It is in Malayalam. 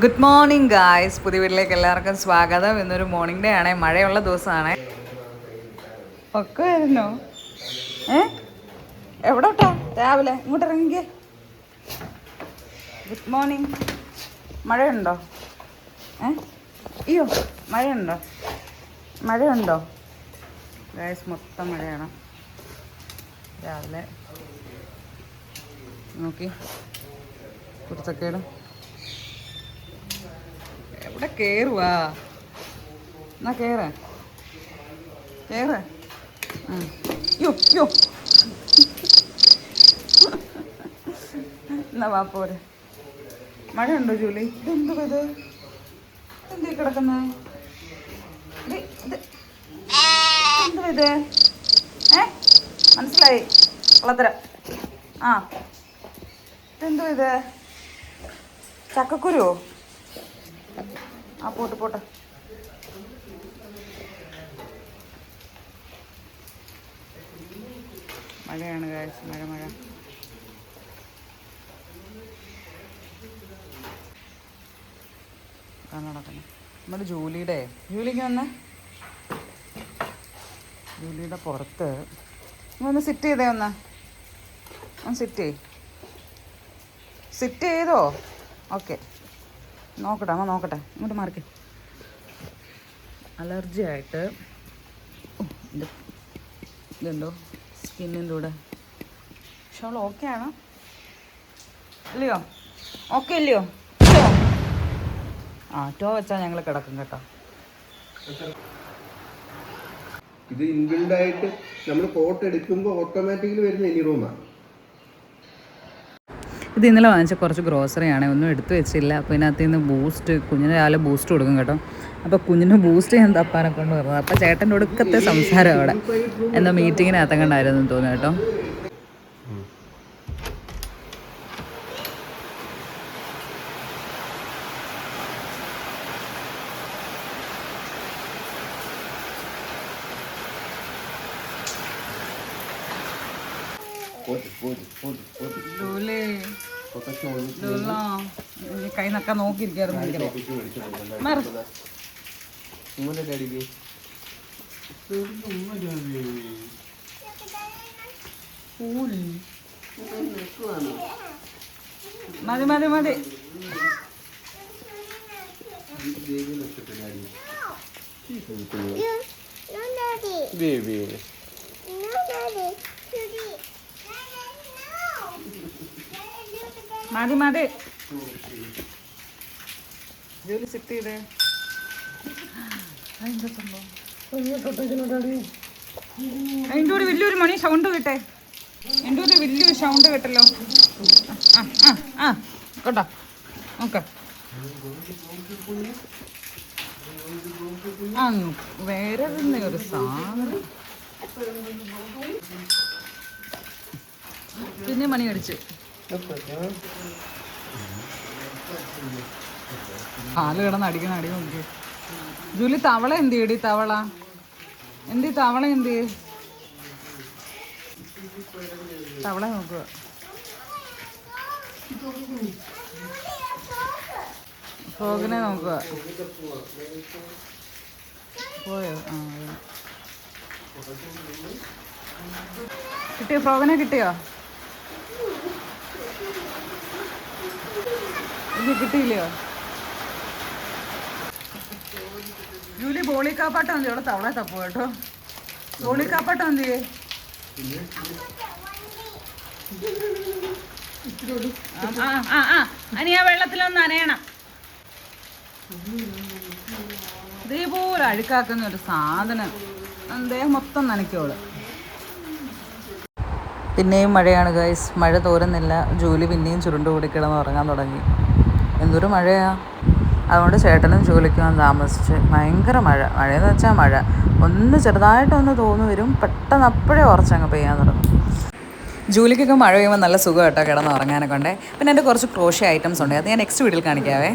ഗുഡ് മോർണിംഗ് ഗായ്സ്, പുതിയ വീട്ടിലേക്ക് എല്ലാവർക്കും സ്വാഗതം. ഇന്നൊരു മോർണിംഗ് ഡേ ആണ്, മഴയുള്ള ദിവസമാണ്. ഒക്കെ വരുന്നോ? എവിടോട്ടാ രാവിലെ ഇങ്ങോട്ട് ഇറങ്ങിക്കേ. Good morning. മഴയുണ്ടോ? അയ്യോ, മഴയുണ്ടോ ഗായ്സ്? മൊത്തം മഴയാണ് രാവിലെ. നോക്കി കുറിച്ചൊക്കെയിടും. എവിടെ കയറുവാ? എന്നാ കയറ യോ യോ എന്നാ വാ പോരെ. മഴയുണ്ടോ ജൂലി? ഇതെന്തുവാ ഇത്? എന്തീ കിടക്കുന്നത്? എന്തുവാ ഇത്? മനസ്സിലായി, വളത്തര. ഇതെന്തുവാ ഇത്? ചക്കക്കുരുവോ? പോട്ടെ. മഴയാണ് കാഴ്ച, മഴ. നടക്കണം നമ്മുടെ ജൂലിക്ക് വന്ന് ജൂലിയുടെ പുറത്ത് ഒന്ന് സിറ്റ് ചെയ്തേ. ഒന്ന് സിറ്റ് ചെയ്തോ? ഓക്കെ, നോക്കട്ടെ. ഇങ്ങോട്ട് മാറിക്കേ. അലർജി ആയിട്ട് ഇതുണ്ടോ സ്കിന്നിൻ്റെ കൂടെ? പക്ഷെ അവൾ ഓക്കെ ആണ് അല്ലയോ? ഓക്കെ അല്ലയോ? ടോ വെച്ചാൽ ഞങ്ങൾ കിടക്കും കേട്ടോ. ഇത് ഇൻബിൽഡ് ആയിട്ട് നമ്മൾ കോട്ട് എടുക്കുമ്പോൾ ഓട്ടോമാറ്റിക്കലി വരുന്ന എനി റൂമാണ്. ഇത് ഇന്നലെ വാങ്ങിച്ച കുറച്ച് ഗ്രോസറിയാണ്, ഒന്നും എടുത്തു വെച്ചില്ല. അപ്പോൾ ഇതിനകത്ത് നിന്ന് കുഞ്ഞിന് രാവിലെ ബൂസ്റ്റ് കൊടുക്കും കേട്ടോ. അപ്പോൾ കുഞ്ഞിന് ബൂസ്റ്റ് ചെയ്യാൻ തപ്പാനെ കൊണ്ട് വരുന്നത്. അപ്പോൾ ചേട്ടൻ്റെ ഒടുക്കത്തെ സംസാരം അവിടെ എന്തോ മീറ്റിങ്ങിനകത്തങ്ങണ്ടായിരുന്നു തോന്നുന്നു കേട്ടോ. കൈ നക്കാൻ നോക്കിയിരിക്കായിരുന്നു. മതി. മതി ജോലി സിറ്റ് ചെയ്തേ. അതിൻ്റെ കൂടെ വലിയൊരു മണി സൗണ്ട് കേട്ടേ. എൻ്റെ കൂടെ വലിയൊരു സൗണ്ട് കേട്ടല്ലോ. കേട്ടോ, നോക്ക. വേറെ ഒരു സാധനം പിന്നെ മണി അടിച്ച് കാല് കിടന്ന് അടിക്കുന്ന അടി നോക്കി. ജൂലി, തവള എന്ത് ചെയ്യടി? തവള നോക്കുക. ഫ്രോഗിനെ നോക്കുക. പോയോ? കിട്ടിയോ? ഫ്രോഗിനെ കിട്ടിയോ? ഇത് കിട്ടിയില്ലയോ? ജൂലി, ബോളിക്കാപ്പാട്ടം എന്തി? ഇവിടെ തവളെ തപ്പു കേട്ടോ. ബോളിക്കാപ്പാട്ടം എന്തി? അനി ആ വെള്ളത്തിലൊന്ന് നനയണം. ഇതേപോലെ അഴുക്കാക്കുന്ന ഒരു സാധനം ദേഹം മൊത്തം നനയ്ക്കോള്. പിന്നെയും മഴയാണ് ഗൈസ്. മഴ തോരുന്നില്ല. ജോലി പിന്നെയും ചുരുണ്ടുകൂടി കിടന്ന് ഉറങ്ങാൻ തുടങ്ങി. എന്തൊരു മഴയാ! അതുകൊണ്ട് ചേട്ടനും ജോലിക്ക് വന്ന് താമസിച്ച്. ഭയങ്കര മഴയെന്ന് വെച്ചാൽ മഴ ഒന്ന് ചെറുതായിട്ടൊന്ന് തോന്നു വരും, പെട്ടെന്ന് അപ്പോഴേ ഉറച്ചങ്ങ് പെയ്യാൻ തുടങ്ങും. ജോലിക്കൊക്കെ മഴ പെയ്യുമ്പോൾ നല്ല സുഖം കേട്ടോ കിടന്ന് ഉറങ്ങാനൊക്കെ ഉണ്ട്. പിന്നെ എൻ്റെ കുറച്ച് ക്രോഷ്യ ഐറ്റംസ് ഉണ്ട്, അത് ഞാൻ നെക്സ്റ്റ് വീഡിയോയിൽ കാണിക്കാവേ.